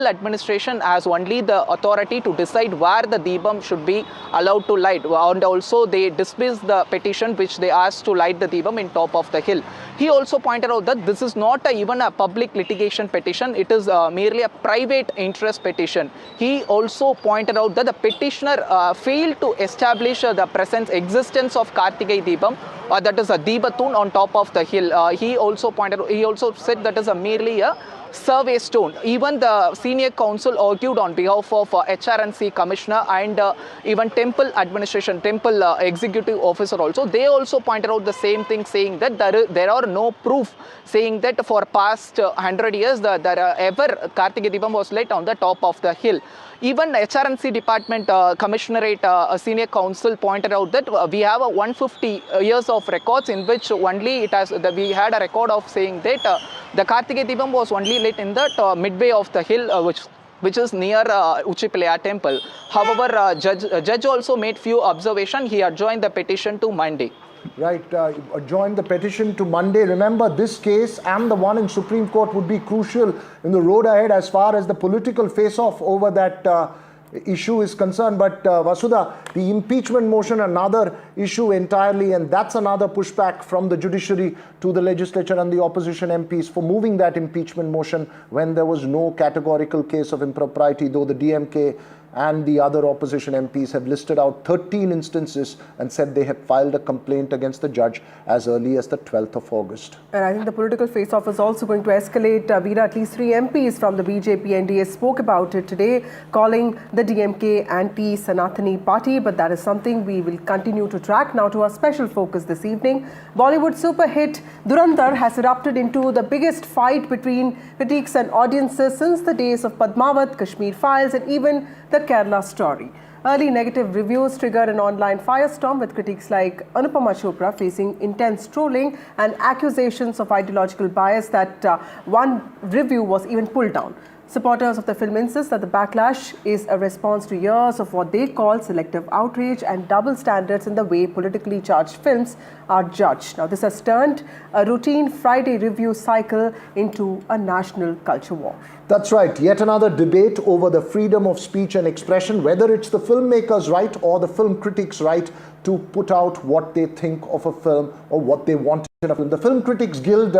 administration has only the authority to decide where the Deepam should be allowed to light, and also they dismissed the petition which they asked to light the Deepam in top of the hill. He also pointed out that this is not even a public litigation petition, it is merely a private interest petition. He also pointed out that the petitioner failed to establish the existence of Kartigai Deepam, that is a Deebatun on top of the hill. He also said that is merely a survey stone. Even the senior counsel argued on behalf of HRNC commissioner and even temple administration, temple executive officer also. They also pointed out the same thing, saying that there are no proof saying that for past 100 years that ever Kartigai Deepam was lit on the top of the hill. Even HRNC department commissionerate senior counsel pointed out that we have 150 years of records in which only we had a record of saying that the Kartigai Deepam was only lit in the midway of the hill, which is near Uchipalaya temple. However, judge also made few observations. He adjourned the petition to Monday. Right, adjourn the petition to Monday. Remember, this case and the one in Supreme Court would be crucial in the road ahead as far as the political face-off over that issue is concerned. But Vasudha, the impeachment motion, another issue entirely, and that's another pushback from the judiciary to the legislature and the opposition MPs for moving that impeachment motion when there was no categorical case of impropriety, though the DMK and the other opposition MPs have listed out 13 instances and said they had filed a complaint against the judge as early as the 12th of August. And I think the political face-off is also going to escalate. Veera, at least 3 MPs from the BJP NDA spoke about it today, calling the DMK anti-Sanatani party, but that is something we will continue to track. Now to our special focus this evening. Bollywood super hit Dhurandhar has erupted into the biggest fight between critics and audiences since the days of Padmavat, Kashmir Files and even the Kerala Story. Early negative reviews triggered an online firestorm with critics like Anupama Chopra facing intense trolling and accusations of ideological bias that one review was even pulled down. Supporters of the film insist that the backlash is a response to years of what they call selective outrage and double standards in the way politically charged films are judged. Now, this has turned a routine Friday review cycle into a national culture war. That's right. Yet another debate over the freedom of speech and expression, whether it's the filmmakers' right or the film critics' right to put out what they think of a film or what they want in a film. The Film Critics Guild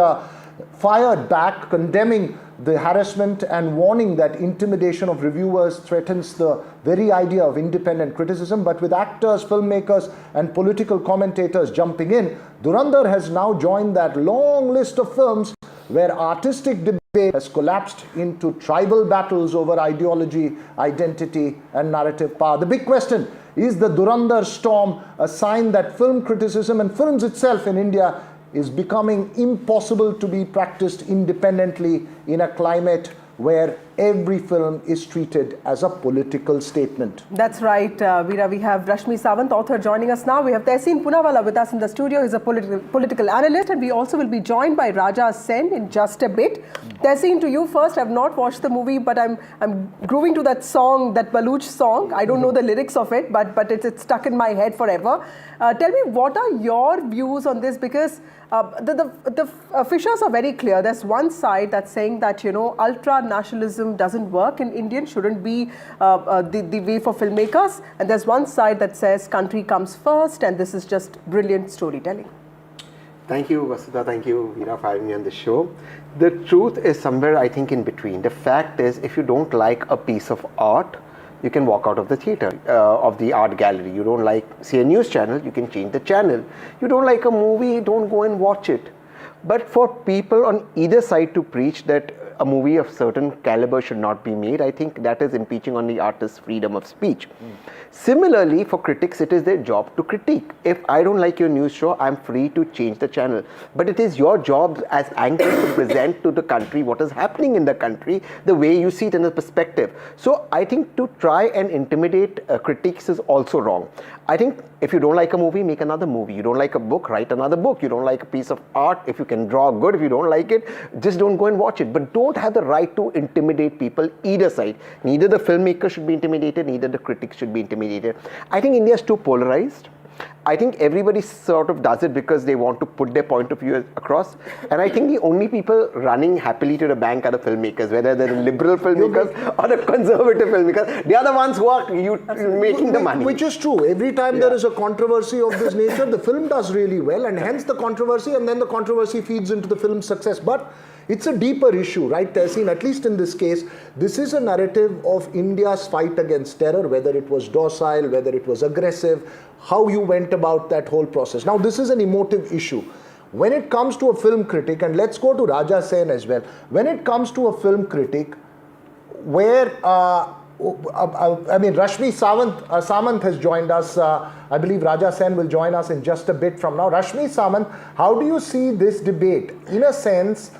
fired back, condemning the harassment and warning that intimidation of reviewers threatens the very idea of independent criticism. But with actors, filmmakers and political commentators jumping in, Dhurandhar has now joined that long list of films where artistic debate has collapsed into tribal battles over ideology, identity and narrative power. The big question, is the Dhurandhar storm a sign that film criticism and films itself in India is becoming impossible to be practiced independently in a climate where every film is treated as a political statement? That's right, Veera. We have Rashmi Sawant, author, joining us now. We have Tehseen Poonawala with us in the studio. He's a political analyst, and we also will be joined by Raja Sen in just a bit. Tehseen, to you first. I've not watched the movie, but I'm grooving to that song, that Baluch song. I don't know the lyrics of it, but it's stuck in my head forever. Tell me, what are your views on this? Because the fissures are very clear. There's one side that's saying that, ultra-nationalism doesn't work in India, shouldn't be the way for filmmakers. And there's one side that says country comes first and this is just brilliant storytelling. Thank you, Vasudha. Thank you, Veera, for having me on the show. The truth is somewhere, I think, in between. The fact is, if you don't like a piece of art, you can walk out of the theatre, of the art gallery. You don't see a news channel, you can change the channel. You don't like a movie, don't go and watch it. But for people on either side to preach that a movie of certain caliber should not be made, I think that is impeaching on the artist's freedom of speech. Similarly, for critics, it is their job to critique. If I don't like your news show, I'm free to change the channel. But it is your job as anchors to present to the country what is happening in the country, the way you see it in a perspective. So I think to try and intimidate critics is also wrong. I think if you don't like a movie, make another movie. You don't like a book, write another book. You don't like a piece of art, if you can draw good, if you don't like it, just don't go and watch it. But don't have the right to intimidate people either side. Neither the filmmaker should be intimidated, neither the critics should be intimidated. I think India is too polarized. I think everybody sort of does it because they want to put their point of view across. And I think the only people running happily to the bank are the filmmakers, whether they're the liberal filmmakers or the conservative filmmakers. They are the ones who are making the money. Which is true. Every time there is a controversy of this nature, the film does really well, and hence the controversy, and then the controversy feeds into the film's success. But it's a deeper issue, right, Tehseen? At least in this case, this is a narrative of India's fight against terror, whether it was docile, whether it was aggressive, how you went about that whole process. Now, this is an emotive issue. When it comes to a film critic, and let's go to Raja Sen as well, when it comes to a film critic where, Rashmi Samant has joined us. I believe Raja Sen will join us in just a bit from now. Rashmi Samant, how do you see this debate? In a sense,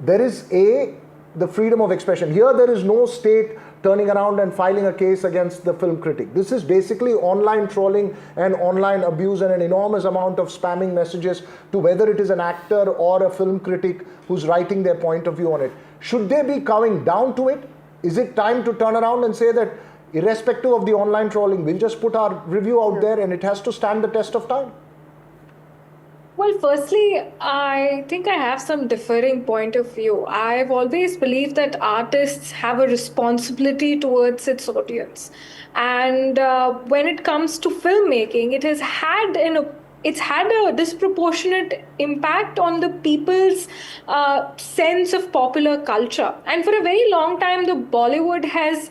there is the freedom of expression. Here there is no state turning around and filing a case against the film critic. This is basically online trolling and online abuse and an enormous amount of spamming messages to whether it is an actor or a film critic who's writing their point of view on it. Should they be coming down to it? Is it time to turn around and say that irrespective of the online trolling, we'll just put our review out there and it has to stand the test of time? Well, firstly, I think I have some differing point of view. I've always believed that artists have a responsibility towards its audience. And when it comes to filmmaking, it has had a disproportionate impact on the people's sense of popular culture. And for a very long time, the Bollywood has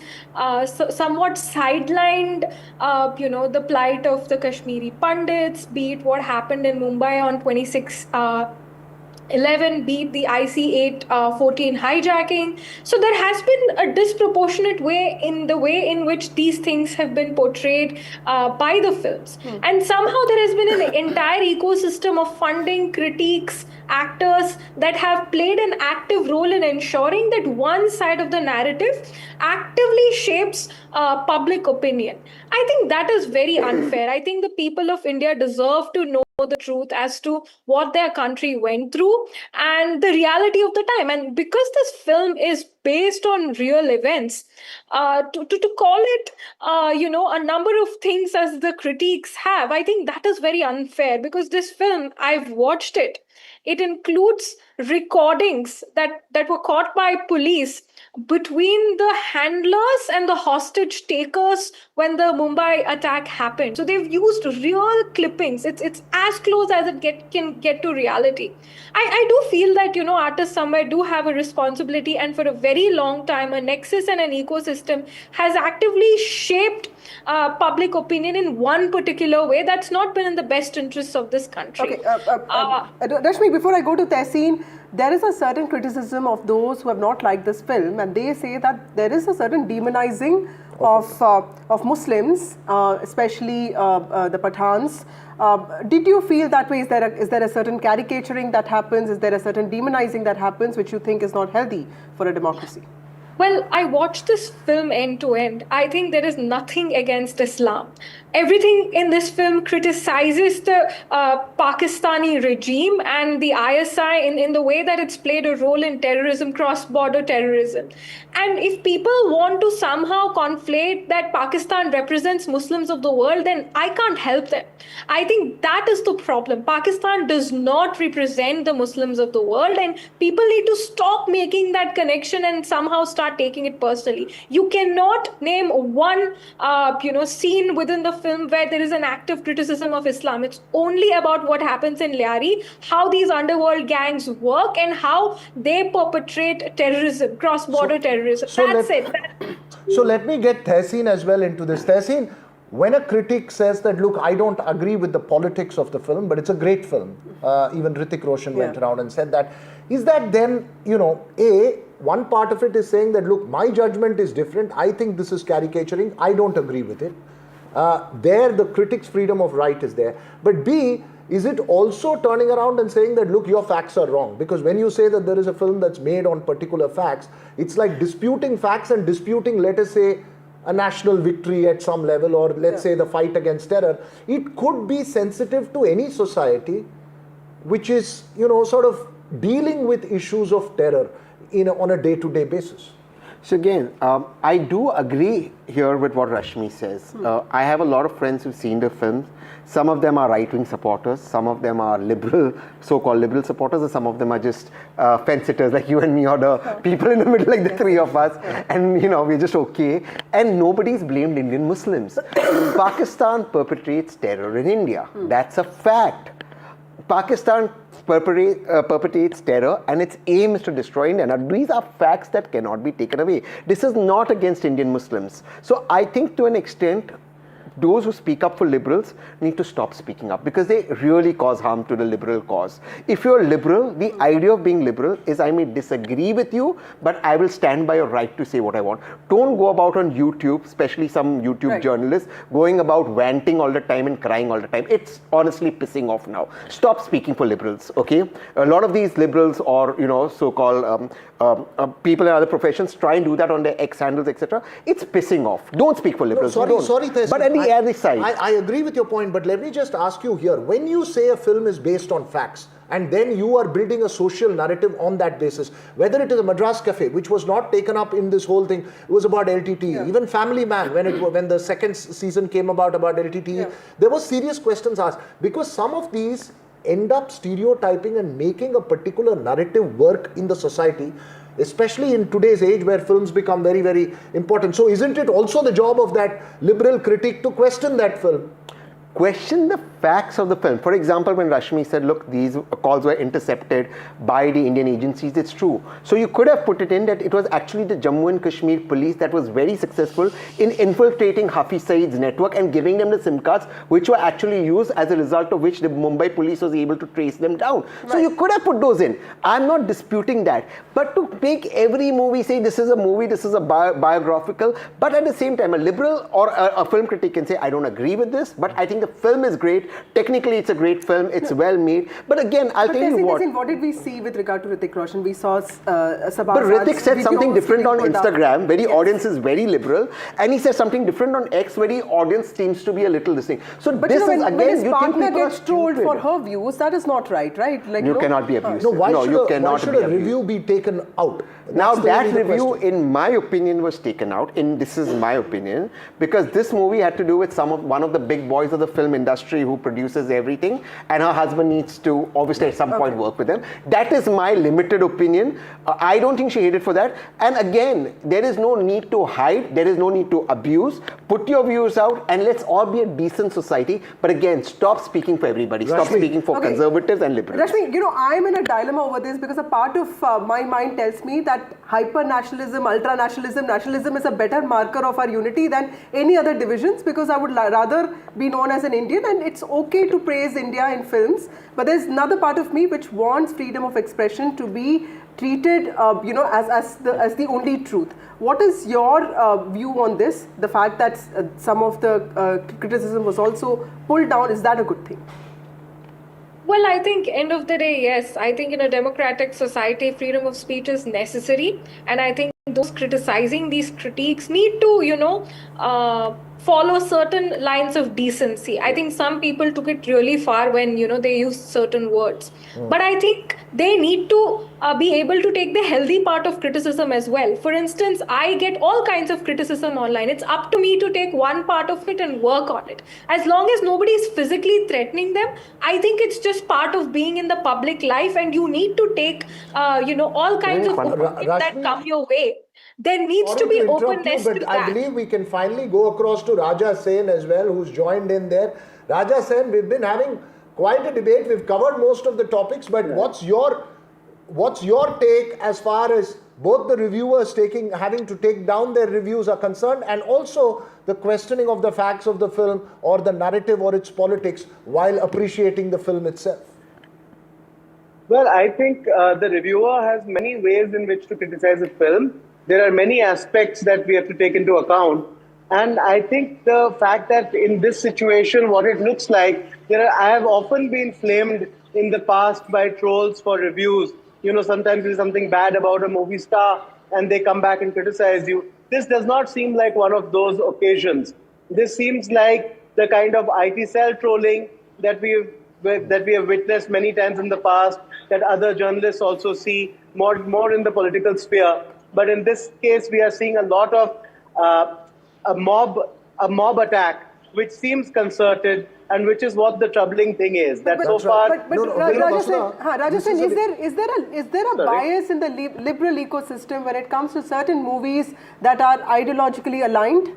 somewhat sidelined, the plight of the Kashmiri Pandits, be it what happened in Mumbai on 26/11, be it the IC-814 hijacking. So there has been a disproportionate way in which these things have been portrayed by the films. And somehow there has been an entire ecosystem of funding, critiques, actors that have played an active role in ensuring that one side of the narrative actively shapes public opinion. I think that is very unfair. I think the people of India deserve to know the truth as to what their country went through and the reality of the time. And because this film is based on real events, to call it, a number of things as the critiques have, I think that is very unfair, because this film, I've watched it. It includes recordings that were caught by police between the handlers and the hostage takers when the Mumbai attack happened. So they've used real clippings. It's as close as it can get to reality. I do feel that, artists somewhere do have a responsibility, and for a very long time, a nexus and an ecosystem has actively shaped public opinion in one particular way that's not been in the best interests of this country. Okay, Rashmi, before I go to Tehseen, there is a certain criticism of those who have not liked this film, and they say that there is a certain demonizing of Muslims, especially the Pathans. Did you feel that way? Is there a certain caricaturing that happens? Is there a certain demonizing that happens which you think is not healthy for a democracy? Well, I watched this film end to end. I think there is nothing against Islam. Everything in this film criticizes the Pakistani regime and the ISI in the way that it's played a role in terrorism, cross-border terrorism. And if people want to somehow conflate that Pakistan represents Muslims of the world, then I can't help them. I think that is the problem. Pakistan does not represent the Muslims of the world, and people need to stop making that connection and somehow start taking it personally. You cannot name one scene within the film where there is an active criticism of Islam. It's only about what happens in Lyari, how these underworld gangs work, and how they perpetrate terrorism, cross-border terrorism. That's it. So let me get Tehseen as well into this. Tehseen, when a critic says that, look, I don't agree with the politics of the film, but it's a great film. Even Hrithik Roshan went around and said that. Is that then, one part of it is saying that, look, my judgment is different. I think this is caricaturing. I don't agree with it. There, the critic's freedom of right is there. But B, is it also turning around and saying that, look, your facts are wrong? Because when you say that there is a film that's made on particular facts, it's like disputing facts and disputing, let us say, a national victory at some level, or let's say the fight against terror. It could be sensitive to any society which is, sort of dealing with issues of terror on a day-to-day basis. So again, I do agree here with what Rashmi says. I have a lot of friends who've seen the films. Some of them are right-wing supporters, some of them are liberal, so-called liberal supporters, and some of them are just fence-sitters like you and me, or the people in the middle like the three of us, and we're just okay. And nobody's blamed Indian Muslims. Pakistan perpetrates terror in India. That's a fact. Pakistan perpetrates terror, and its aim is to destroy India. Now, these are facts that cannot be taken away. This is not against Indian Muslims. So I think to an extent, those who speak up for liberals need to stop speaking up, because they really cause harm to the liberal cause. If you're liberal, the idea of being liberal is I may disagree with you, but I will stand by your right to say what I want. Don't go about on YouTube, especially some YouTube journalists, going about ranting all the time and crying all the time. It's honestly pissing off now. Stop speaking for liberals, okay? A lot of these liberals, or so-called people in other professions, try and do that on their X handles, etc. It's pissing off. Don't speak for liberals. Sorry, Tehsin. But at the other side, I agree with your point, but let me just ask you here: when you say a film is based on facts, and then you are building a social narrative on that basis, whether it is a Madras Cafe, which was not taken up in this whole thing, it was about LTT. Even Family Man, when the second season came about LTT, there was serious questions asked, because some of these end up stereotyping and making a particular narrative work in the society, especially in today's age where films become very, very important. So isn't it also the job of that liberal critic to question that film? Question the facts of the film. For example, when Rashmi said, look, these calls were intercepted by the Indian agencies, it's true. So you could have put it in that it was actually the Jammu and Kashmir police that was very successful in infiltrating Hafiz Saeed's network and giving them the SIM cards, which were actually used, as a result of which the Mumbai police was able to trace them down. So you could have put those in. I'm not disputing that. But to make every movie say this is a movie, this is a biographical, but at the same time, a liberal or a film critic can say, I don't agree with this, but I think the film is great. Technically, it's a great film. It's well made. But again, I'll tell you what did we see with regard to Hrithik Roshan? We saw Sabah. But Hrithik said something different on Instagram, where the audience is very liberal, and he said something different on X, where the audience seems to be a little listening. So but this when his you partner think people gets trolled for her views, that is not right, right? Like, you cannot be abused. No, why should a review be taken out? Now that review, in my opinion, was taken out. This is my opinion, because this movie had to do with one of the big boys of the film industry who produces everything, and her husband needs to obviously at some point work with them. That is my limited opinion. I don't think she hated for that. And again, there is no need to hide. There is no need to abuse. Put your views out, and let's all be a decent society. But again, stop speaking for everybody. Stop speaking for conservatives and liberals. Rashmi, I'm in a dilemma over this, because a part of my mind tells me that hyper-nationalism, ultra-nationalism, nationalism is a better marker of our unity than any other divisions, because I would rather be known as an Indian, and it's okay to praise India in films, but there's another part of me which wants freedom of expression to be treated as the only truth. What is your view on this? The fact that some of the criticism was also pulled down, is that a good thing? Well, I think end of the day, yes. I think in a democratic society, freedom of speech is necessary. And I think those criticizing these critiques need to, follow certain lines of decency. I think some people took it really far when, they used certain words. But I think they need to be able to take the healthy part of criticism as well. For instance, I get all kinds of criticism online. It's up to me to take one part of it and work on it. As long as nobody is physically threatening them, I think it's just part of being in the public life, and you need to take, all kinds of opinions that come your way. There needs to be openness to that. I believe we can finally go across to Raja Sen as well, who's joined in there. Raja Sen, we've been having quite a debate. We've covered most of the topics, but what's your take as far as both the reviewers having to take down their reviews are concerned, and also the questioning of the facts of the film or the narrative or its politics while appreciating the film itself? Well, I think the reviewer has many ways in which to criticize a film. There are many aspects that we have to take into account. And I think the fact that in this situation, what it looks like, I have often been flamed in the past by trolls for reviews. Sometimes there's something bad about a movie star and they come back and criticize you. This does not seem like one of those occasions. This seems like the kind of IT cell trolling that we have witnessed many times in the past, that other journalists also see more in the political sphere. But in this case, we are seeing a lot of a mob attack, which seems concerted, and which is what the troubling thing is. That so far, Rajasen, is there a bias in the liberal ecosystem when it comes to certain movies that are ideologically aligned?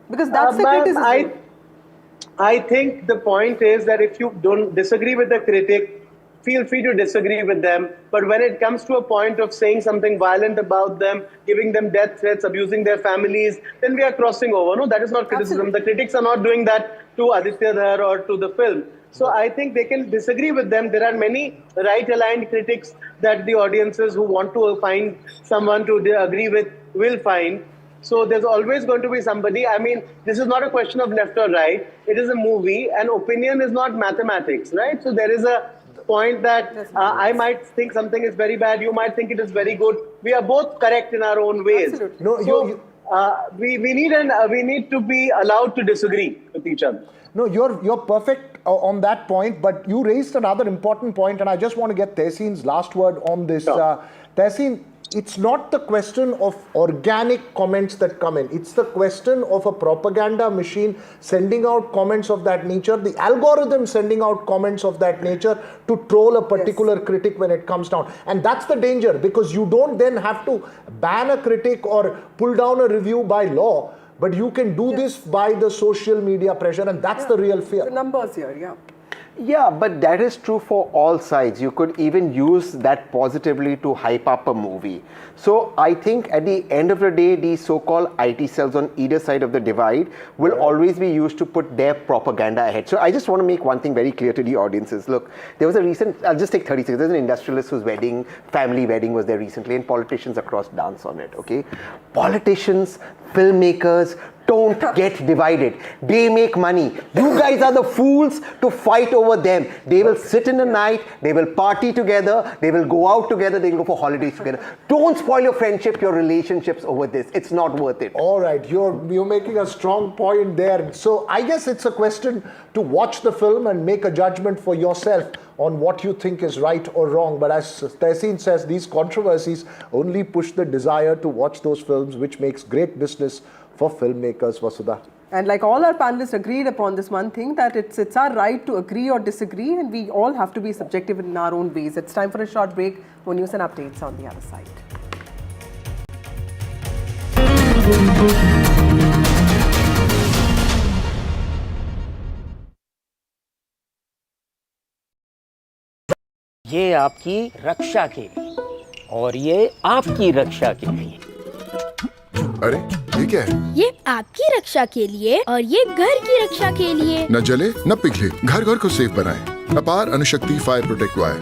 Because that's the criticism. I think the point is that if you don't disagree with the critic, feel free to disagree with them. But when it comes to a point of saying something violent about them, giving them death threats, abusing their families, then we are crossing over. No, that is not criticism. Absolutely. The critics are not doing that to Aditya Dhar or to the film. So I think they can disagree with them. There are many right-aligned critics that the audiences who want to find someone to agree with will find. So there's always going to be somebody. I mean, this is not a question of left or right. It is a movie, and opinion is not mathematics, right? So there is a point that I might think something is very bad, you might think it is very good. We are both correct in our own ways. Absolutely. No, we need to be allowed to disagree with each other. No, you're perfect on that point, but you raised another important point, and I just want to get Tehseen's last word on this. Sure. Tehseen, it's not the question of organic comments that come in. It's the question of a propaganda machine sending out comments of that nature, the algorithm sending out comments of that nature to troll a particular critic when it comes down. And that's the danger, because you don't then have to ban a critic or pull down a review by law, but you can do this by the social media pressure, and that's the real fear. The numbers here, yeah. Yeah, but that is true for all sides. You could even use that positively to hype up a movie. So I think at the end of the day, these so-called IT cells on either side of the divide will always be used to put their propaganda ahead. So I just want to make one thing very clear to the audiences. Look, there was a recent, I'll just take 30 seconds. There's an industrialist whose family wedding was there recently, and politicians across dance on it, okay? Politicians, filmmakers, don't get divided. They make money. You guys are the fools to fight over them. They will sit in the night, they will party together, they will go out together, they will go for holidays together. Don't spoil your friendship, your relationships over this. It's not worth it. All right, you're making a strong point there. So I guess it's a question to watch the film and make a judgment for yourself on what you think is right or wrong. But as Tehseen says, these controversies only push the desire to watch those films, which makes great business for filmmakers, Vasudha. And like all our panelists agreed upon this one thing, that it's our right to agree or disagree, and we all have to be subjective in our own ways. It's time for a short break. More news and updates on the other side. ये आपकी रक्षा के लिए और ये आपकी रक्षा के लिए। अरे ये क्या है? ये आपकी रक्षा के लिए और ये घर की रक्षा के लिए। न जले न पिघले, घर घर को सेफ बनाएं। अपार अनुशक्ति fire protect wire.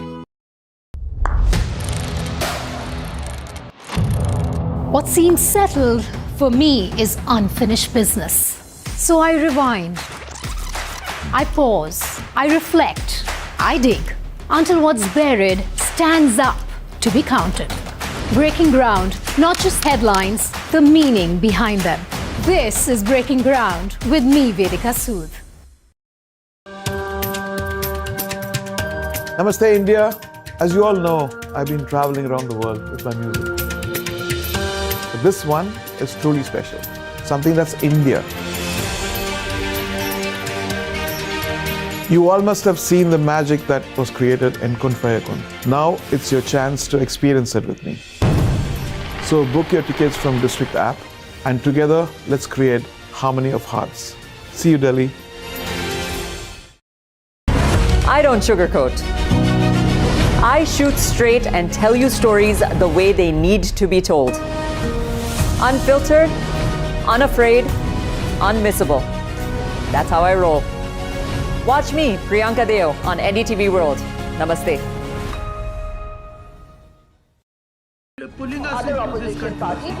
What seems settled for me is unfinished business. So I rewind, I pause, I reflect, I dig until what's buried stands up to be counted. Breaking ground, not just headlines, the meaning behind them. This is Breaking Ground with me, Vedika Sood. Namaste, India. As you all know, I've been traveling around the world with my music. But this one is truly special. Something that's India. You all must have seen the magic that was created in Kun Fayakun. Now it's your chance to experience it with me. So book your tickets from District app, and together let's create harmony of hearts. See you, Delhi. I don't sugarcoat. I shoot straight and tell you stories the way they need to be told. Unfiltered, unafraid, unmissable. That's how I roll. Watch me, Priyanka Deo, on NDTV World. Namaste. Other opposition parties.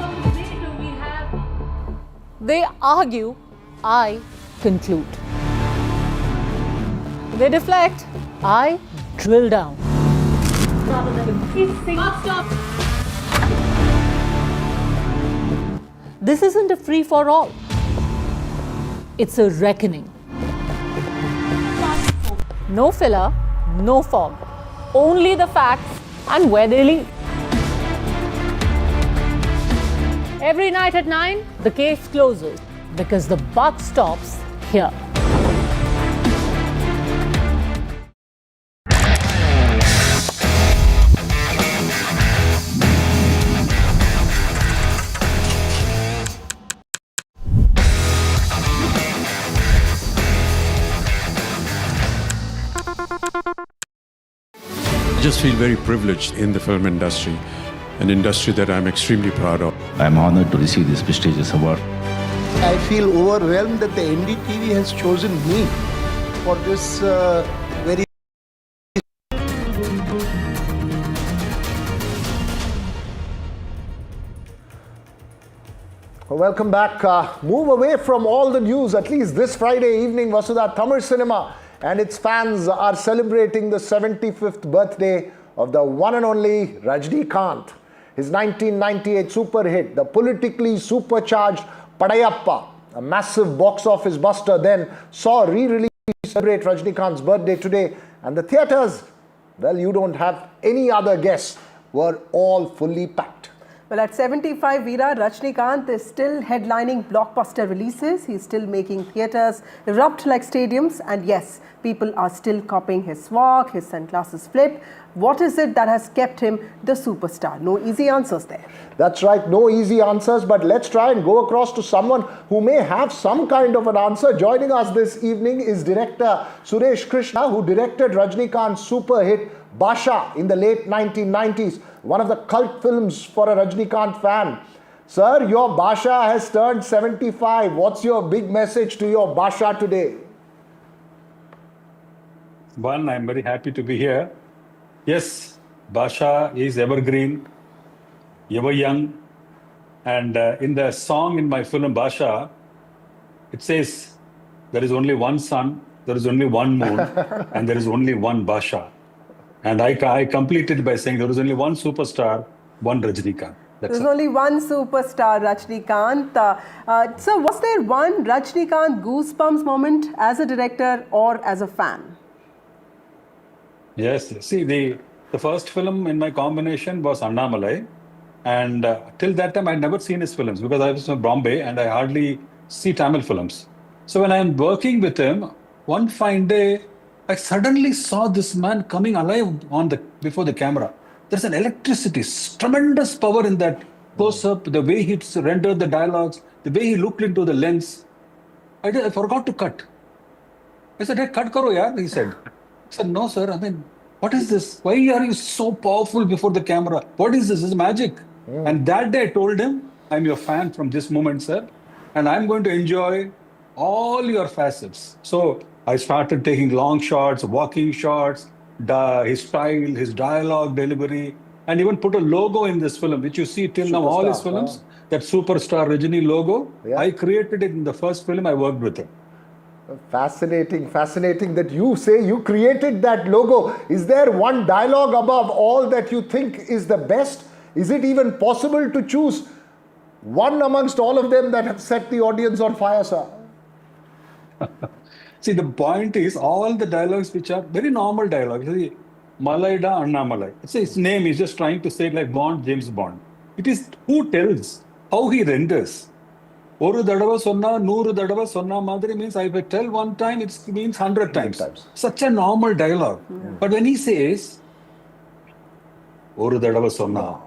They argue, I conclude. They deflect, I drill down. This isn't a free-for-all. It's a reckoning. No filler, no fog. Only the facts and where they lead. Every night at 9, the case closes because the buck stops here. I just feel very privileged in the film industry, an industry that I'm extremely proud of. I'm honored to receive this prestigious award. I feel overwhelmed that the NDTV has chosen me for this very. Welcome back. Move away from all the news. At least this Friday evening, Vasudha, Tamil cinema and its fans are celebrating the 75th birthday of the one and only Rajnikant. His 1998 super hit, the politically supercharged Padayappa, a massive box office buster, then saw re-release to celebrate Rajnikant's birthday today. And the theatres, well, you don't have any other guess, were all fully packed. Well, at 75, Veera, Rajnikant is still headlining blockbuster releases. He's still making theatres erupt like stadiums. And yes, people are still copying his walk, his sunglasses flip. What is it that has kept him the superstar? No easy answers there. That's right, no easy answers, but let's try and go across to someone who may have some kind of an answer. Joining us this evening is director Suresh Krishna, who directed Rajnikant's super hit Basha in the late 1990s, one of the cult films for a Rajnikant fan. Sir, your Basha has turned 75. What's your big message to your Basha today? One, I'm very happy to be here. Yes, Basha is evergreen, ever young. And in the song in my film Basha, it says, there is only one sun, there is only one moon, and there is only one Basha. And I completed by saying there is only one superstar, one Rajnikant. There's only one superstar, Rajnikant. So was there one Rajnikant goosebumps moment as a director or as a fan? Yes, see, the first film in my combination was Annamalai. And till that time, I'd never seen his films because I was from Bombay and I hardly see Tamil films. So when I'm working with him, one fine day, I suddenly saw this man coming alive before the camera. There's an electricity, tremendous power in that close-up, the way he rendered the dialogues, the way he looked into the lens. I forgot to cut. I said, hey, cut karo yaar, he said. I said, no, sir, I mean, what is this? Why are you so powerful before the camera? What is this? This is magic. And that day I told him, I'm your fan from this moment, sir, and I'm going to enjoy all your facets. So I started taking long shots, walking shots, his style, his dialogue delivery, and even put a logo in this film, which you see till now, all his films, that Superstar Rajini logo. Yeah. I created it in the first film I worked with him. Fascinating, fascinating that you say you created that logo. Is there one dialogue above all that you think is the best? Is it even possible to choose one amongst all of them that have set the audience on fire, sir? See, the point is, all the dialogues which are very normal dialogues, Malaida Annamalai. Its name is just trying to say like Bond, James Bond. It is who tells, how he renders. Oru dadava sonna, nooru dadava sonna madri means if I tell one time, it means 100 times. Such a normal dialogue. But when he says, Oru dadava sonna,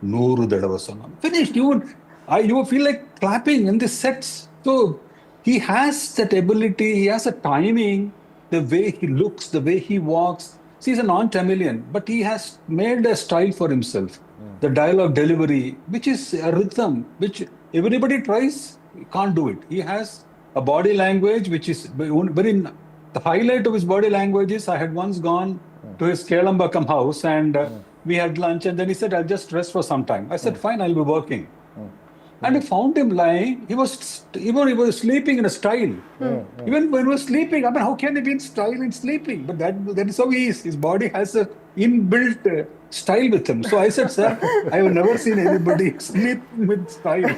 nooru dadava sonna, finished. You feel like clapping in the sets. So he has that ability, he has a timing, the way he looks, the way he walks. See, he's a non-Tamilian, but he has made a style for himself. The dialogue delivery, which is a rhythm, which everybody tries, can't do it. He has a body language, which is very, the highlight of his body language is, I had once gone to his Kelambakam house and we had lunch and then he said, I'll just rest for some time. I said, fine, I'll be working. And I found him lying. He was sleeping in a style. Even when he was sleeping, I mean, how can he be in style in sleeping? But that is how he is. His body has a inbuilt style with him. So I said, sir, I have never seen anybody sleep with style.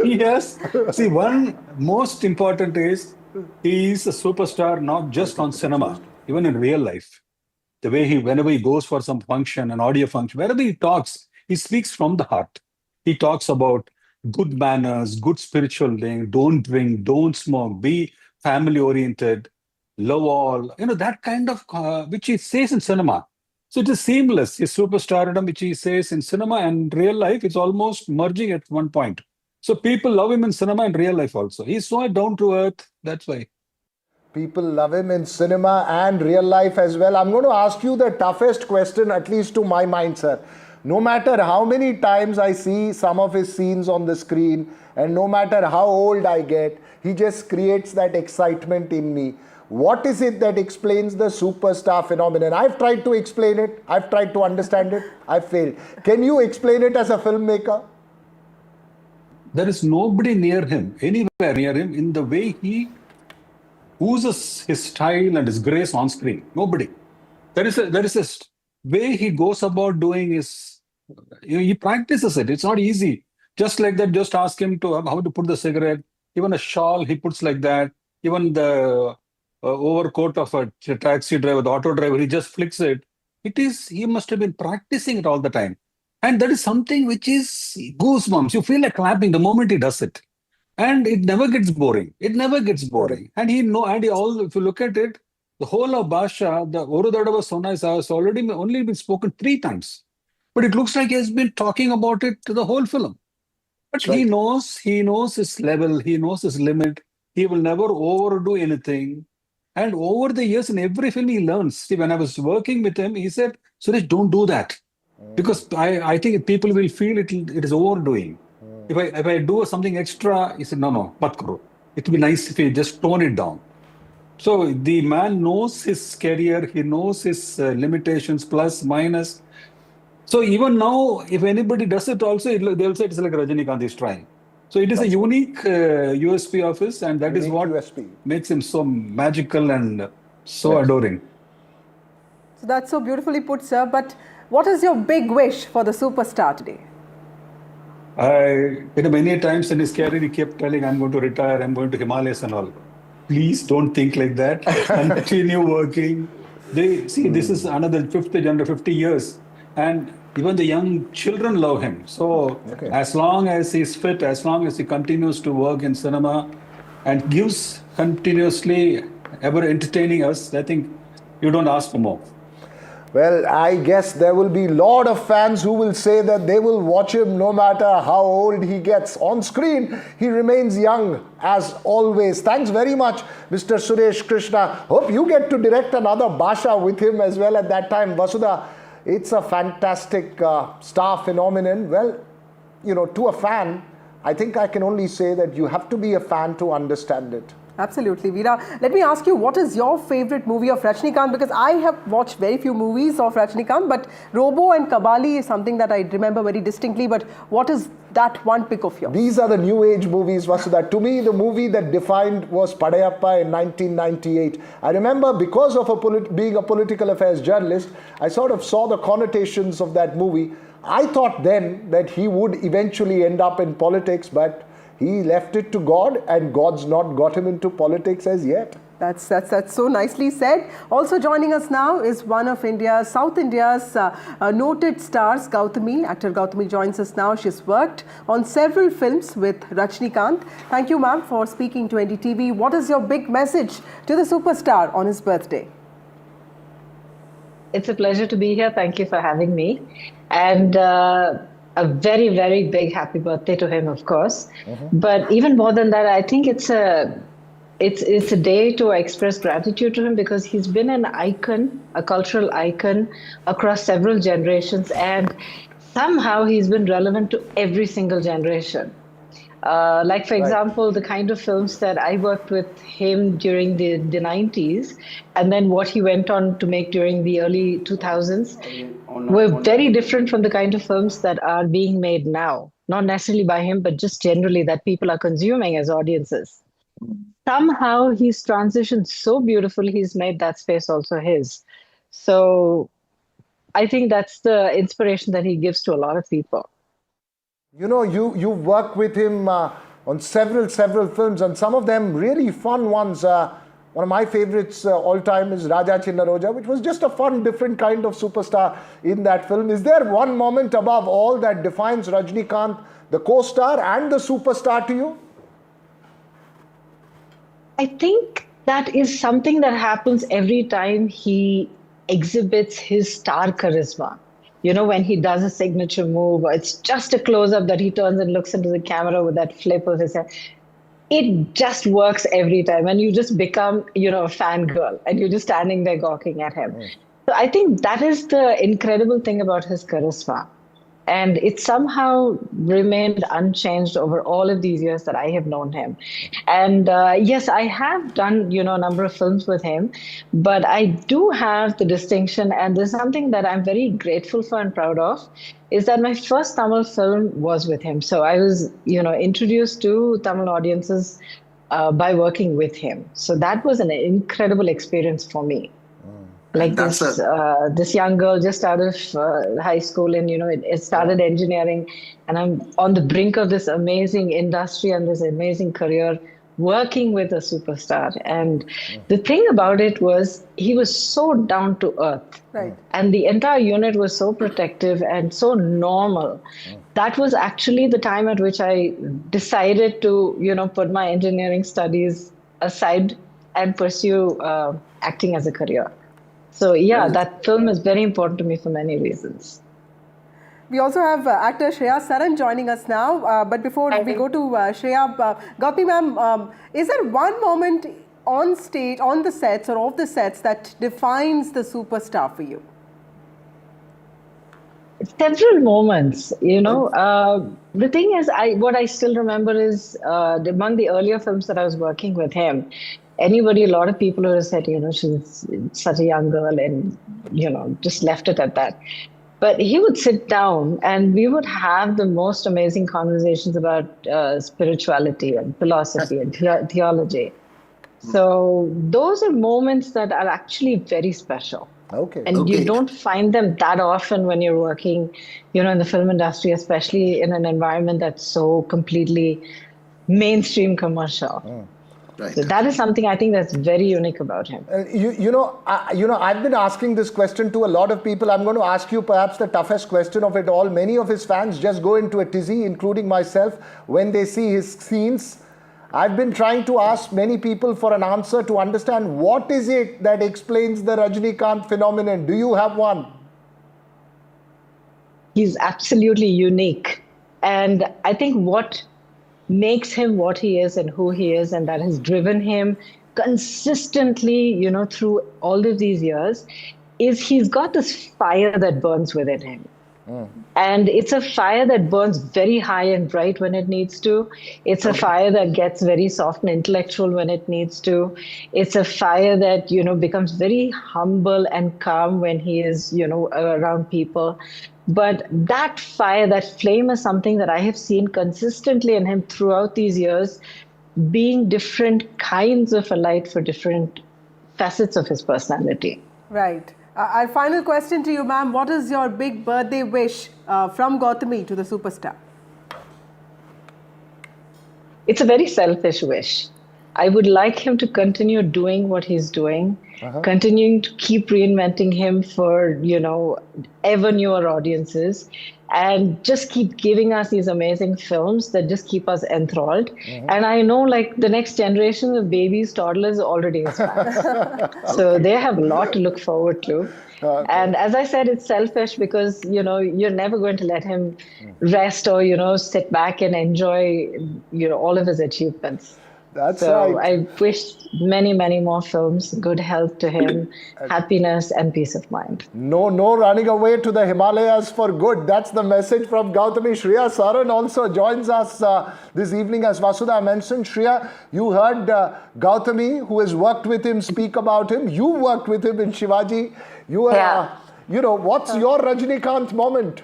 Yes. See, one most important is he is a superstar not just on cinema, even in real life. The way whenever he goes for some function, an audio function, wherever he talks, He speaks from the heart. He talks about good manners, good spiritual thing, don't drink, don't smoke, be family oriented, love all, that kind of, which he says in cinema. So it is seamless. His superstardom, which he says in cinema and real life, it's almost merging at one point. So people love him in cinema and real life also. He's so down to earth. That's why. People love him in cinema and real life as well. I'm going to ask you the toughest question, at least to my mind, sir. No matter how many times I see some of his scenes on the screen, and no matter how old I get, he just creates that excitement in me. What is it that explains the superstar phenomenon? I've tried to explain it. I've tried to understand it. I've failed. Can you explain it as a filmmaker? There is nobody near him, anywhere near him, in the way he oozes his style and his grace on screen. Nobody. There is a way he goes about doing his, he practices it. It's not easy. Just like that, just ask him to how to put the cigarette. Even a shawl he puts like that. Even the overcoat of a taxi driver, the auto driver, he just flicks it. He must have been practicing it all the time. And that is something which is goosebumps. You feel like clapping the moment he does it. And it never gets boring. It never gets boring. And if you look at it, the whole of Basha, the Orudadava Sona has only been spoken 3 times. But it looks like he has been talking about it to the whole film. But he knows his level, he knows his limit. He will never overdo anything. And over the years, in every film, he learns. See, when I was working with him, he said, Suresh, don't do that. Because I think people will feel it is overdoing. If I do something extra, he said, no, mat karo. It would be nice if you just tone it down. So the man knows his career, he knows his limitations, plus, minus. So even now, if anybody does it also, they'll say it's like Rajinikanth is trying. So it is a unique USP of his, and that is what makes him so magical and so adoring. So that's so beautifully put, sir. But what is your big wish for the superstar today? Many times in his career, he kept telling, I'm going to retire, I'm going to Himalayas and all. Please don't think like that. Continue working. This is another 50 years. And even the young children love him. So as long as he's fit, as long as he continues to work in cinema and gives continuously, ever entertaining us, I think you don't ask for more. Well, I guess there will be a lot of fans who will say that they will watch him no matter how old he gets. On screen, he remains young as always. Thanks very much, Mr. Suresh Krishna. Hope you get to direct another Basha with him as well at that time. Vasudha, it's a fantastic star phenomenon. Well, to a fan, I think I can only say that you have to be a fan to understand it. Absolutely, Veera. Let me ask you, what is your favorite movie of Rajinikanth? Because I have watched very few movies of Rajinikanth, but Robo and Kabali is something that I remember very distinctly. But what is that one pick of yours? These are the new age movies, Vasudha. To me, the movie that defined was Padayappa in 1998. I remember because of being a political affairs journalist, I sort of saw the connotations of that movie. I thought then that he would eventually end up in politics, but he left it to God, and God's not got him into politics as yet. That's so nicely said. Also joining us now is one of South India's noted stars, Gautami. Actor Gautami joins us now. She's worked on several films with Rajinikanth. Thank you, ma'am, for speaking to NDTV. What is your big message to the superstar on his birthday? It's a pleasure to be here. Thank you for having me. And a very, very big happy birthday to him, of course. But even more than that, I think it's a day to express gratitude to him, because he's been an icon, a cultural icon across several generations, and somehow he's been relevant to every single generation. Like, for example, the kind of films that I worked with him during the 90s, and then what he went on to make during the early 2000s, were very different from the kind of films that are being made now. Not necessarily by him, but just generally that people are consuming as audiences. Somehow he's transitioned so beautifully, he's made that space also his. So I think that's the inspiration that he gives to a lot of people. You work with him on several films, and some of them really fun ones. One of my favorites all time is Raja Chinna Roja, which was just a fun, different kind of superstar in that film. Is there one moment above all that defines Rajinikanth, the co-star and the superstar to you? I think that is something that happens every time he exhibits his star charisma. You know, when he does a signature move, or it's just a close-up that he turns and looks into the camera with that flip of his head. It just works every time, and you just become, you know, a fangirl, and you're just standing there gawking at him. So I think that is the incredible thing about his charisma. And it somehow remained unchanged over all of these years that I have known him. And yes, I have done, you know, a number of films with him, but I do have the distinction, and there's something that I'm very grateful for and proud of, is that my first Tamil film was with him. So I was, you know, introduced to Tamil audiences by working with him. So that was an incredible experience for me. Like this young girl just out of high school, and, you know, it started engineering, and I'm on the brink of this amazing industry and this amazing career working with a superstar. And the thing about it was he was so down to earth. Right. And the entire unit was so protective and so normal. That was actually the time at which I decided to, you know, put my engineering studies aside and pursue acting as a career. So yeah, that film is very important to me for many reasons. We also have actor Shreya Saran joining us now. But before we go to Shreya, Gautami ma'am, is there one moment on stage, on the sets or off the sets, that defines the superstar for you? Several moments, you know. The thing is, what I still remember is among the earlier films that I was working with him, a lot of people would have said, you know, she's such a young girl, and, you know, just left it at that. But he would sit down and we would have the most amazing conversations about spirituality and philosophy and theology. So those are moments that are actually very special. Okay. And you don't find them that often when you're working, you know, in the film industry, especially in an environment that's so completely mainstream commercial. Right. So that is something I think that's very unique about him. I've been asking this question to a lot of people. I'm going to ask you perhaps the toughest question of it all. Many of his fans just go into a tizzy, including myself, when they see his scenes. I've been trying to ask many people for an answer to understand what is it that explains the Rajinikanth phenomenon. Do you have one? He's absolutely unique. And I think what makes him what he is and who he is, and that has driven him consistently, you know, through all of these years, is he's got this fire that burns within him. And it's a fire that burns very high and bright when it needs to. It's a fire that gets very soft and intellectual when it needs to. It's a fire that, you know, becomes very humble and calm when he is, you know, around people. But that fire, that flame, is something that I have seen consistently in him throughout these years, being different kinds of a light for different facets of his personality. Right. Our final question to you, ma'am. What is your big birthday wish from Gautami to the superstar? It's a very selfish wish. I would like him to continue doing what he's doing, continuing to keep reinventing him for, you know, ever newer audiences, and just keep giving us these amazing films that just keep us enthralled. And I know, like, the next generation of babies, toddlers, already his fans. So they have a lot to look forward to. And as I said, it's selfish because, you know, you're never going to let him rest or, you know, sit back and enjoy, you know, all of his achievements. That's so right. I wish many, many more films, good health to him, happiness and peace of mind. No running away to the Himalayas for good. That's the message from Gautami. Shreya Saran also joins us this evening. As Vasudha mentioned, Shreya, you heard Gautami, who has worked with him, speak about him. You worked with him in Shivaji. You are, you know, what's your Rajinikanth moment?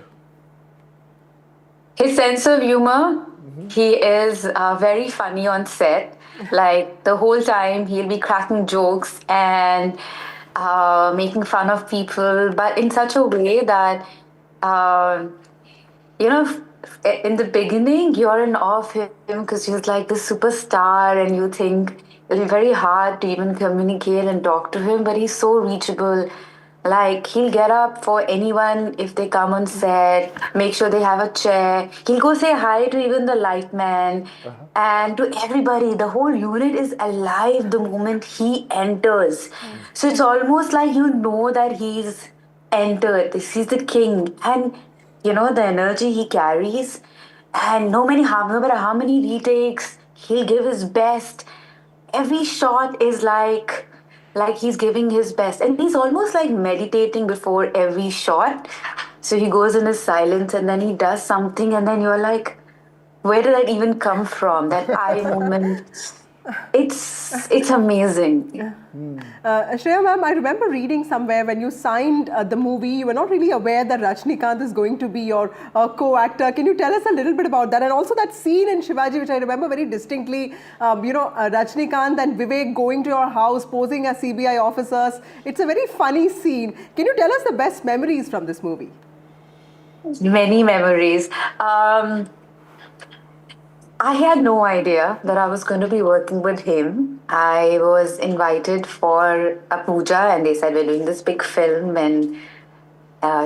His sense of humor. He is very funny on set. Like, the whole time he'll be cracking jokes and making fun of people, but in such a way that, you know, in the beginning you're in awe of him because he's like the superstar and you think very hard to even communicate and talk to him, but he's so reachable. Like, he'll get up for anyone if they come on set, make sure they have a chair. He'll go say hi to even the light man and to everybody. The whole unit is alive the moment he enters. So it's almost like you know that he's entered. He's the king. And, you know, the energy he carries. And no matter how many retakes, he'll give his best. Every shot is like he's giving his best, and he's almost like meditating before every shot. So he goes in his silence and then he does something, and then you're like, where did that even come from? That eye movement. It's amazing. Shreya ma'am, I remember reading somewhere when you signed the movie, you were not really aware that Rajnikant is going to be your co-actor. Can you tell us a little bit about that? And also that scene in Shivaji, which I remember very distinctly, Rajnikant and Vivek going to your house, posing as CBI officers. It's a very funny scene. Can you tell us the best memories from this movie? Many memories. I had no idea that I was going to be working with him. I was invited for a puja and they said, we're doing this big film, and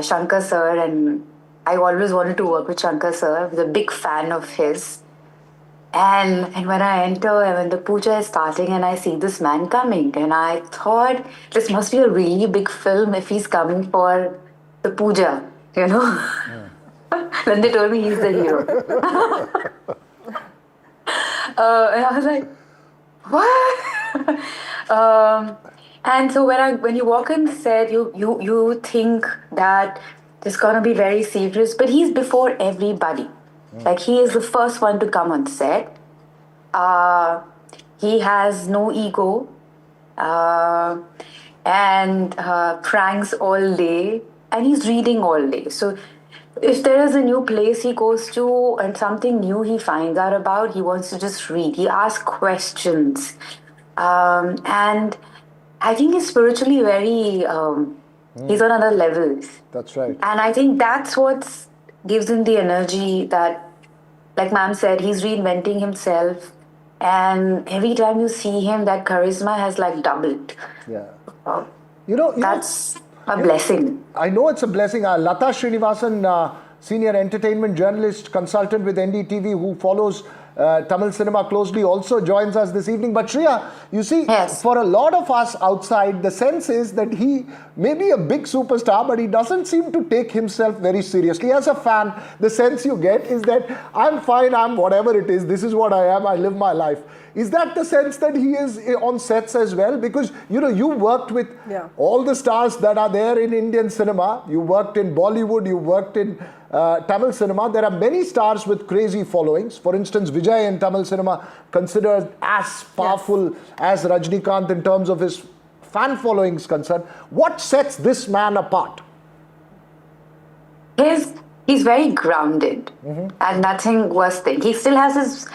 Shankar sir, and I always wanted to work with Shankar sir. I was a big fan of his. And when I enter and when the puja is starting and I see this man coming, and I thought this must be a really big film if he's coming for the puja, you know. Then they told me he's the hero. And I was like, what? And so when you walk on set, you think that it's gonna be very serious, but he's before everybody. Like, he is the first one to come on set. He has no ego, and pranks all day, and he's reading all day. So if there is a new place he goes to and something new he finds out about, he wants to just read. He asks questions. And I think he's spiritually very, he's on other levels. That's right. And I think that's what gives him the energy that, like ma'am said, he's reinventing himself. And every time you see him, that charisma has like doubled. Yeah. That's a blessing. I know it's a blessing. Lata Srinivasan, senior entertainment journalist, consultant with NDTV, who follows Tamil cinema closely, also joins us this evening. But Shreya, you see, for a lot of us outside, the sense is that he may be a big superstar, but he doesn't seem to take himself very seriously. As a fan, the sense you get is that I'm fine, I'm whatever it is, this is what I am, I live my life. Is that the sense that he is on sets as well? Because, you know, you worked with all the stars that are there in Indian cinema. You worked in Bollywood, you worked in Tamil cinema. There are many stars with crazy followings. For instance, Vijay in Tamil cinema considered as powerful as Rajnikant in terms of his fan followings concerned. What sets this man apart? He's very grounded, and nothing worse thing. He still has his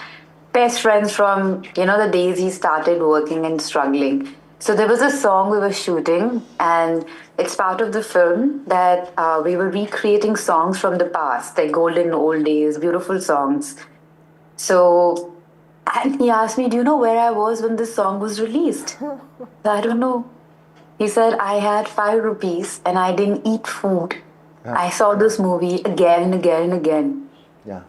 best friends from, you know, the days he started working and struggling. So there was a song we were shooting, and it's part of the film that we were recreating songs from the past, like golden old days, beautiful songs. So, and he asked me, do you know where I was when this song was released? I don't know. He said, I had 5 rupees and I didn't eat food. I saw this movie again and again and again. Yeah.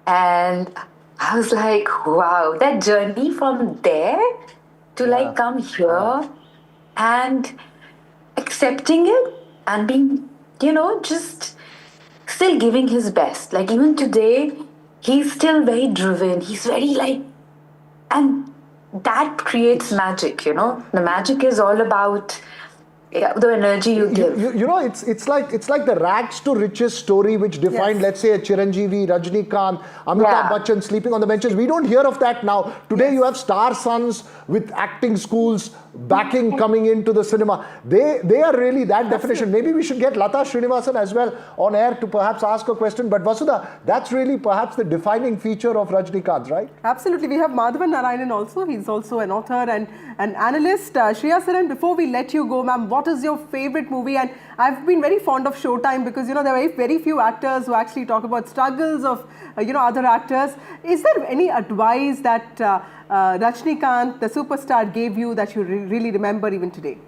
And I was like, wow, that journey from there to like come here and accepting it and being, you know, just still giving his best. Like, even today, he's still very driven. He's very like, and that creates magic, you know. The magic is all about the energy you give. You know, it's like the rags to riches story which defined, let's say, a Chiranjeevi, Rajnikant, Amitabh Bachchan sleeping on the benches. We don't hear of that now. Today you have star sons with acting schools, backing coming into the cinema. They are really that definition. Maybe we should get Lata Srinivasan as well on air to perhaps ask a question. But Vasudha, that's really perhaps the defining feature of Rajnikant, right? Absolutely. We have Madhavan Narayanan also. He's also an author and an analyst. Shreya Saran, before we let you go, ma'am, what is your favorite movie? And I've been very fond of Showtime because, you know, there are very few actors who actually talk about struggles of, other actors. Is there any advice that Rajnikant, the superstar, gave you that you really remember even today?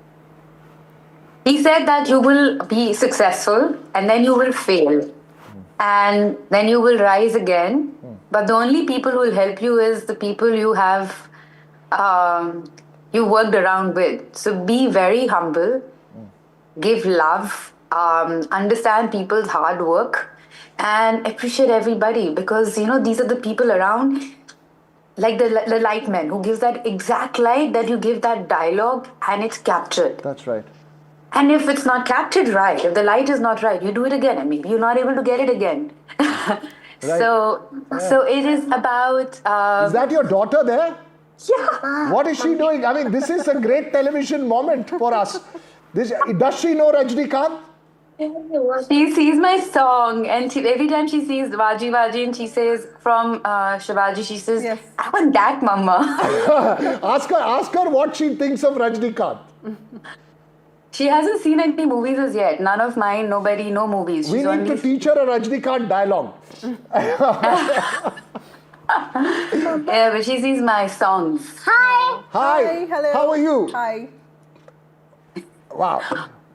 He said that you will be successful and then you will fail and then you will rise again. But the only people who will help you is the people you have you worked around with. So be very humble, give love, understand people's hard work, and appreciate everybody, because these are the people around, like the light man who gives that exact light that you give that dialogue and it's captured. That's right. And if it's not captured right, if the light is not right, you do it again and maybe you're not able to get it again. Right. So it is about... is that your daughter there? Yeah. What is she doing? I mean, this is a great television moment for us. Does she know Rajnikant? She sees my song, and every time she sees Vaji Vaji and she says from Shivaji, she says, yes. I want that, Mama. ask her what she thinks of Rajnikant. She hasn't seen any movies as yet. None of mine, nobody, no movies. We need to teach her a Rajnikant dialogue. Yeah, but she sees my songs. Hi. Hi. Hello. How are you? Hi. Wow.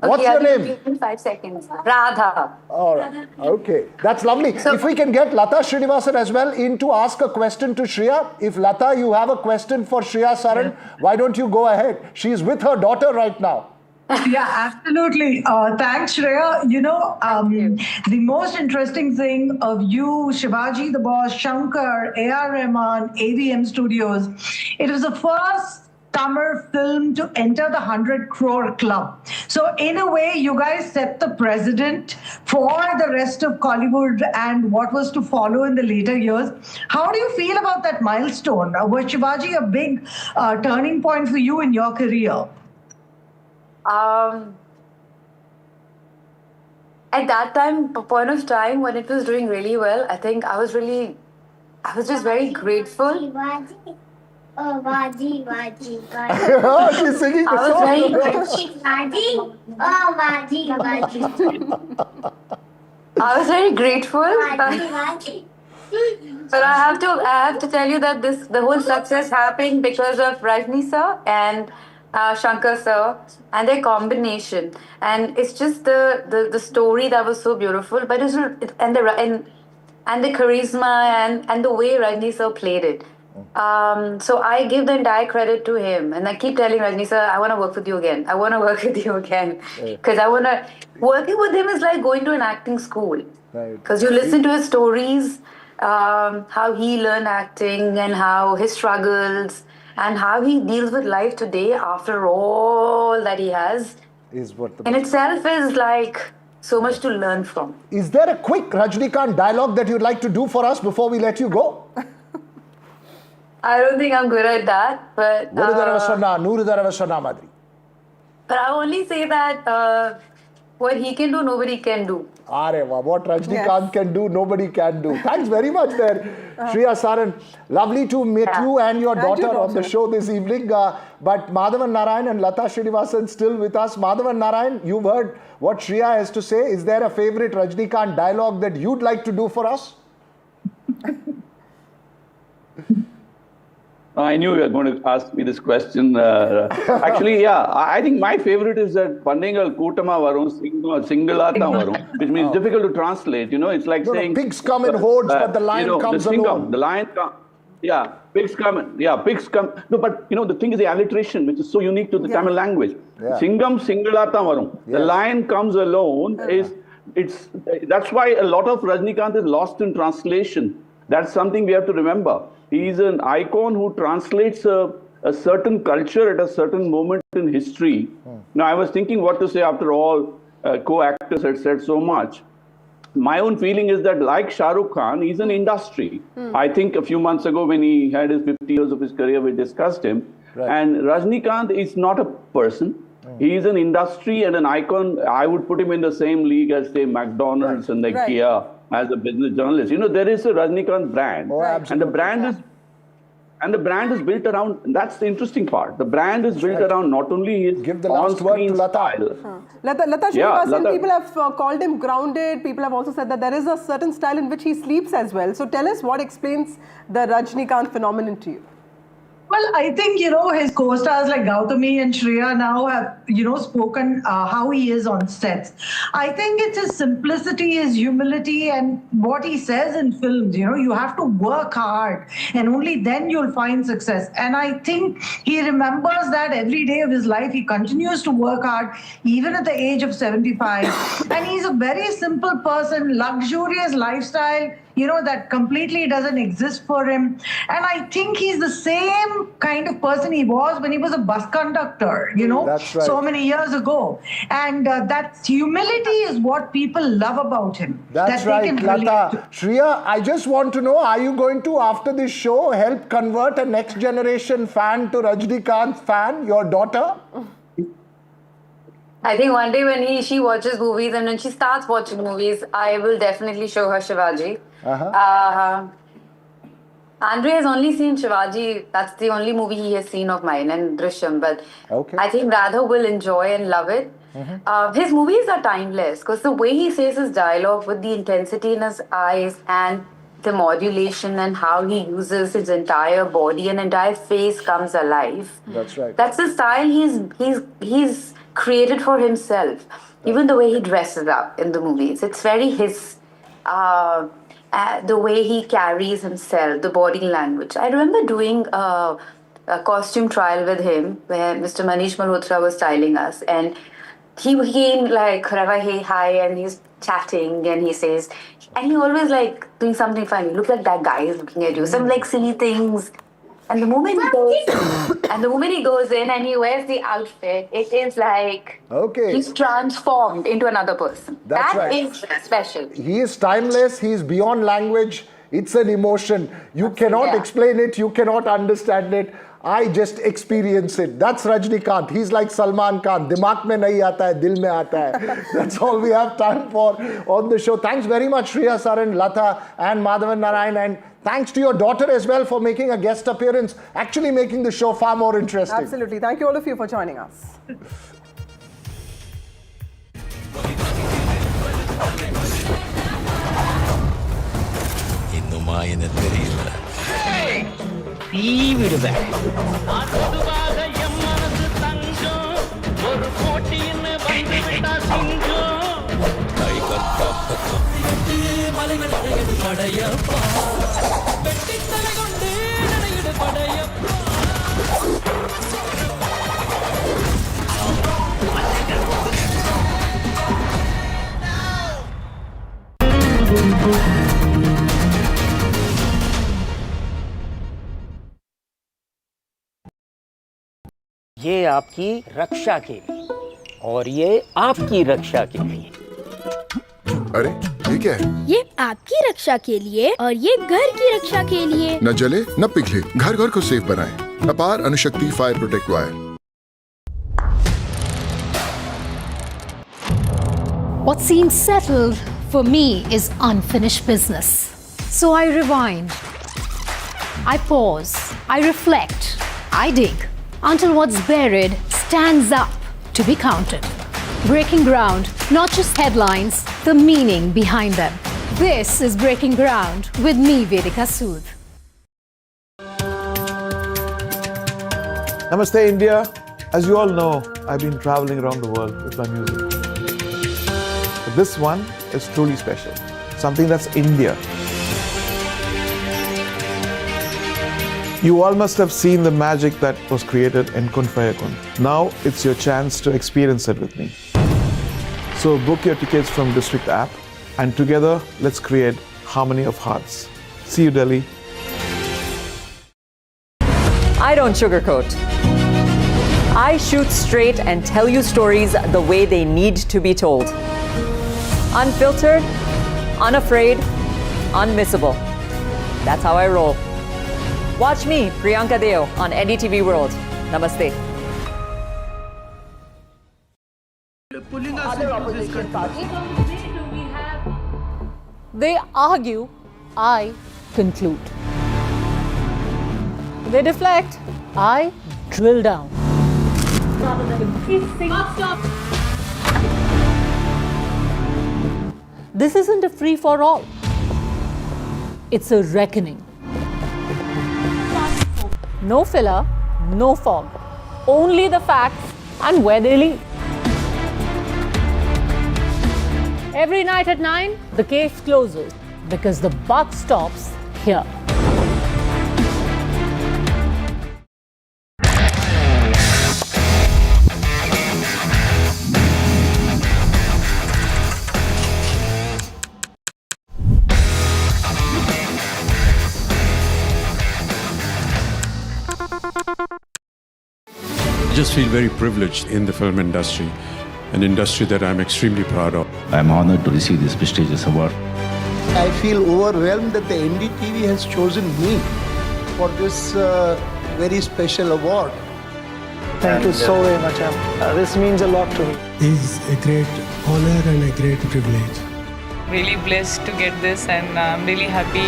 Okay, What's your name? In 5 seconds. Radha. All right. Okay. That's lovely. So, if we can get Lata Srinivasan as well in to ask a question to Shreya. If Lata, you have a question for Shreya Saran, why don't you go ahead? She's with her daughter right now. Yeah, absolutely. Thanks, Shreya. The most interesting thing of you, Shivaji the Boss, Shankar, A.R. Rahman, AVM Studios, it was the first Tamil film to enter the 100 crore club. So in a way, you guys set the precedent for the rest of Kollywood and what was to follow in the later years. How do you feel about that milestone? Was Shivaji a big turning point for you in your career? At that point of time when it was doing really well, I think I was just very grateful. Oh, Vaji, Vaji, Oh, she's singing the song. I was very grateful. But I have to tell you that the whole success happened because of Rajni sir and Shankar sir and their combination, and it's just the story that was so beautiful, but and the charisma and the way Rajni sir played it. So I give the entire credit to him, and I keep telling Rajni sir, I want to work with you again. I want to work with you again, because working with him is like going to an acting school, because you listen to his stories, how he learned acting and how his struggles and how he deals with life today after all that he has in itself is like so much to learn from. Is there a quick Rajnikant dialogue that you'd like to do for us before we let you go? I don't think I'm good at that, but but I only say that what he can do, nobody can do. What Rajnikant can do, nobody can do. Thanks very much there, Shreya Saran. Lovely to meet you and your daughter on the show this evening. But Madhavan Narayan and Lata Srinivasan still with us. Madhavan Narayan, you've heard what Shreya has to say. Is there a favorite Rajnikant dialogue that you'd like to do for us? I knew you were going to ask me this question. Actually, yeah, I think my favorite is that Panningal Kootama Varum, Singalata Varum, which means difficult to translate. It's like saying... pigs come in hordes, but the lion comes alone. The lion comes... Yeah, pigs come. Pigs come. No, but the thing is the alliteration, which is so unique to the Tamil language. Yeah. Singam Singalata Varum. Yes. The lion comes alone. That's why a lot of Rajnikant is lost in translation. That's something we have to remember. He's an icon who translates a certain culture at a certain moment in history. Now, I was thinking what to say after all co-actors had said so much. My own feeling is that like Shah Rukh Khan, he's an industry. I think a few months ago when he had his 50 years of his career, we discussed him. Right. And Rajnikant is not a person. He is an industry and an icon. I would put him in the same league as, say, McDonald's and like Kia as a business journalist. There is a Rajnikant brand. And the brand is... And the brand is built around, that's the interesting part. The brand is built around not only his on-screen style. Lata Yeah, Srinivasan, Lata. people have called him grounded. People have also said that there is a certain style in which he sleeps as well. So tell us what explains the Rajnikant phenomenon to you. Well, I think, his co-stars like Gautami and Shreya now have, spoken how he is on sets. I think it's his simplicity, his humility, and what he says in films. You have to work hard and only then you'll find success. And I think he remembers that every day of his life. He continues to work hard, even at the age of 75. And he's a very simple person, luxurious lifestyle, that completely doesn't exist for him. And I think he's the same kind of person he was when he was a bus conductor, That's right. so many years ago. And that humility is what people love about him. That's that they right, can relate Lata. to. Shreya, I just want to know, are you going to, after this show, help convert a next generation fan to Rajnikant fan, your daughter? I think one day when she watches movies and when she starts watching movies, I will definitely show her Shivaji. Andre has only seen Shivaji. That's the only movie he has seen of mine, and Drishyam. But I think Radha will enjoy and love it. His movies are timeless because the way he says his dialogue with the intensity in his eyes and the modulation and how he uses his entire body and entire face comes alive. That's right. That's the style he's created for himself. Even the way he dresses up in the movies, it's very his. The way he carries himself, the body language. I remember doing a costume trial with him where Mr. Manish Malhotra was styling us, and he came like, hey, hi, and he's chatting and he says, and he always like doing something funny. Look like that guy is looking at you. Some like silly things. And the moment he goes in and he wears the outfit, it is like he's transformed into another person. That's That right. is special. He is timeless, he is beyond language. It's an emotion. You cannot explain it, you cannot understand it. I just experience it. That's Rajnikant. He's like Salman Khan. Dimag mein nahi aata hai, dil mein aata hai. That's all we have time for on the show. Thanks very much, Shreya Saran, Lata, and Madhavan Narayan. And thanks to your daughter as well for making a guest appearance, actually making the show far more interesting. Absolutely. Thank you all of you for joining us. தீ விடுவேன் ये आपकी रक्षा के लिए और ये आपकी रक्षा के लिए। अरे ये क्या है? ये आपकी रक्षा के लिए और ये घर की रक्षा के लिए। न जले न पिघले, घर घर को सेफ बनाएं। अपार Anushakti fire protect wire. What seems settled for me is unfinished business. So I rewind, I pause, I reflect, I dig until what's buried stands up to be counted. Breaking ground, not just headlines, the meaning behind them. This is Breaking Ground with me, Vedika Sood. Namaste, India. As you all know, I've been traveling around the world with my music. But this one is truly special. Something that's India. You all must have seen the magic that was created in Kun Fayakun. Now it's your chance to experience it with me. So book your tickets from District app and together let's create harmony of hearts. See you, Delhi. I don't sugarcoat. I shoot straight and tell you stories the way they need to be told. Unfiltered, unafraid, unmissable. That's how I roll. Watch me, Priyanka Deo, on NDTV World. Namaste. They argue, I conclude. They deflect. I drill down. This isn't a free-for-all. It's a reckoning. No filler, no fog. Only the facts and where they lead. Every night at 9, the case closes because the buck stops here. I just feel very privileged in the film industry, an industry that I'm extremely proud of. I'm honored to receive this prestigious award. I feel overwhelmed that the NDTV has chosen me for this very special award. Thank you so very much. This means a lot to me. It's a great honor and a great privilege. Really blessed to get this, and I'm really happy.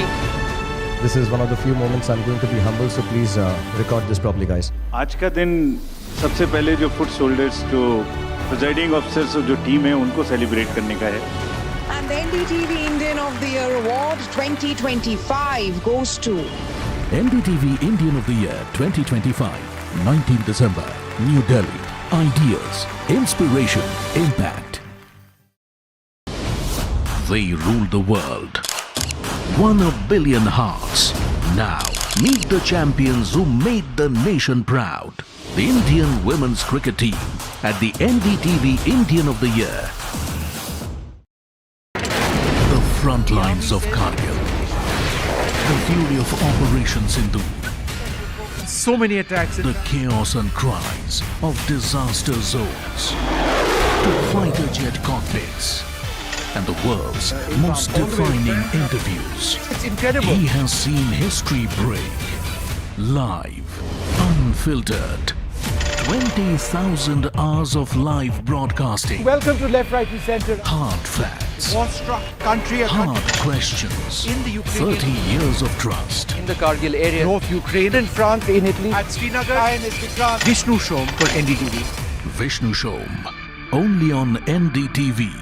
This is one of the few moments I'm going to be humble, so please record this properly, guys. आज का दिन सबसे पहले जो foot shoulders जो presiding officers जो team है उनको सेलिब्रेट करने का है. And the NDTV Indian of the Year Award 2025 goes to NDTV Indian of the Year 2025, 19 December, New Delhi. Ideas, inspiration, impact. They ruled the world. Won a billion hearts. Now, meet the champions who made the nation proud. The Indian women's cricket team at the NDTV Indian of the Year. The front lines of Kargil. The fury of Operation Sindhu. So many attacks. The chaos and cries of disaster zones. To fighter jet cockpits. And the world's most defining interviews. It's incredible. He has seen history break. Live, unfiltered. 20,000 hours of live broadcasting. Welcome to Left, Right and Centre. Hard facts. War-struck country. Hard questions. In the Ukraine. 30 years of trust. In the Kargil area. North Ukraine. In France. In Italy. At Srinagar. INS Vikrant. Vishnu Shom for NDTV. Vishnu Shom. Only on NDTV.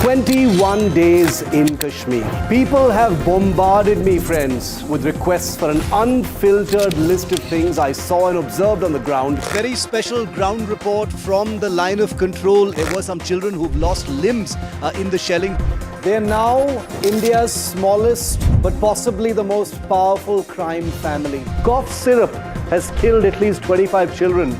21 days in Kashmir. People have bombarded me, friends, with requests for an unfiltered list of things I saw and observed on the ground. Very special ground report from the line of control. There were some children who've lost limbs in the shelling. They are now India's smallest but possibly the most powerful crime family. Cough syrup has killed at least 25 children.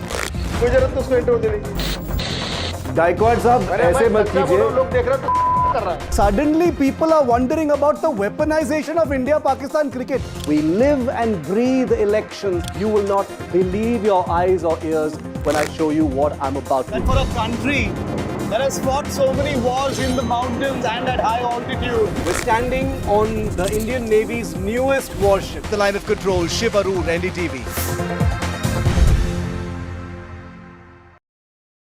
Gaikwad sahab, aise mat kijiye. Suddenly people are wondering about the weaponization of India-Pakistan cricket. We live and breathe elections. You will not believe your eyes or ears when I show you what I'm about to do. And for a country that has fought so many wars in the mountains and at high altitude. We're standing on the Indian Navy's newest warship, the line of control, Shiv Arur, NDTV.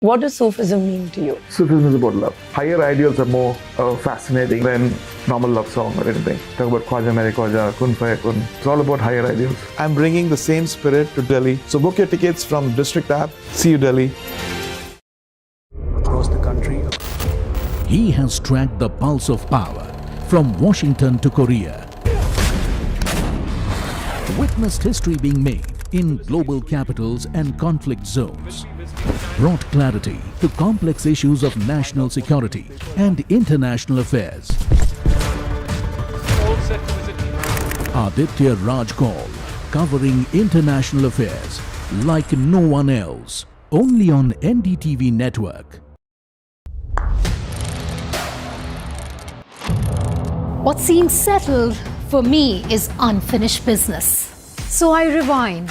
What does Sufism mean to you? Sufism is about love. Higher ideals are more fascinating than normal love song or anything. Talk about Khwaja Mere Khwaja, Kun Faya Kun. It's all about higher ideals. I'm bringing the same spirit to Delhi. So book your tickets from District app. See you, Delhi. Across the country. He has tracked the pulse of power from Washington to Korea. Witnessed history being made in global capitals and conflict zones. Brought clarity to complex issues of national security and international affairs. Aditya Raj Kaul, covering international affairs like no one else, only on NDTV network. What seems settled for me is unfinished business. So I rewind.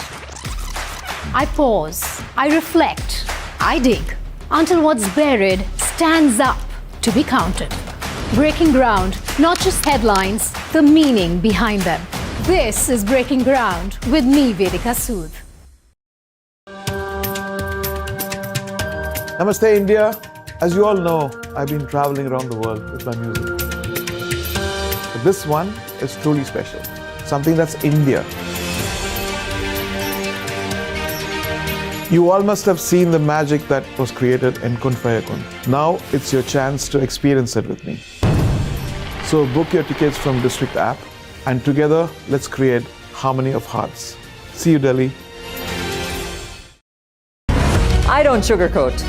I pause. I reflect. I dig until what's buried stands up to be counted. Breaking ground, not just headlines, the meaning behind them. This is Breaking Ground with me, Vedika Sood. Namaste, India. As you all know, I've been traveling around the world with my music. But this one is truly special. something that's India. You all must have seen the magic that was created in Kun Faya Kun. Now it's your chance to experience it with me. So book your tickets from District app and together let's create harmony of hearts. See you, Delhi. I don't sugarcoat.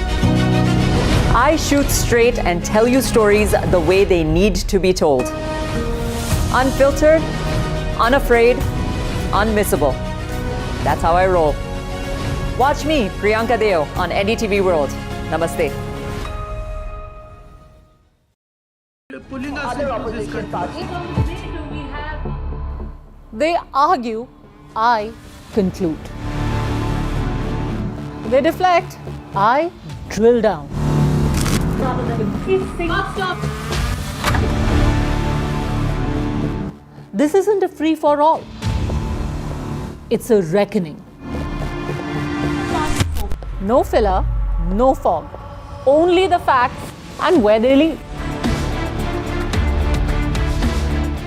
I shoot straight and tell you stories the way they need to be told. Unfiltered, unafraid, unmissable. That's how I roll. Watch me, Priyanka Deo, on NDTV World. Namaste. Other opposition parties. They argue, I conclude. They deflect, I drill down. This isn't a free-for-all. It's a reckoning. No filler, no fog. Only the facts and where they lead.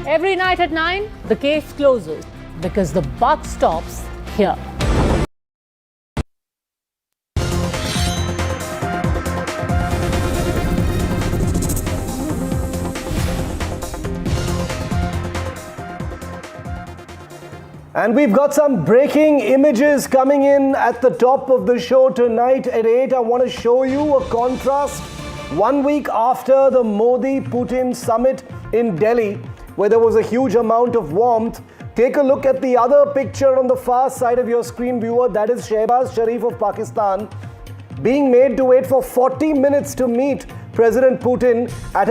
Every night at 9, the case closes because the buck stops here. And we've got some breaking images coming in at the top of the show tonight at 8. I want to show you a contrast 1 week after the Modi-Putin summit in Delhi, where there was a huge amount of warmth. Take a look at the other picture on the far side of your screen, viewer. That is Shehbaz Sharif of Pakistan being made to wait for 40 minutes to meet President Putin at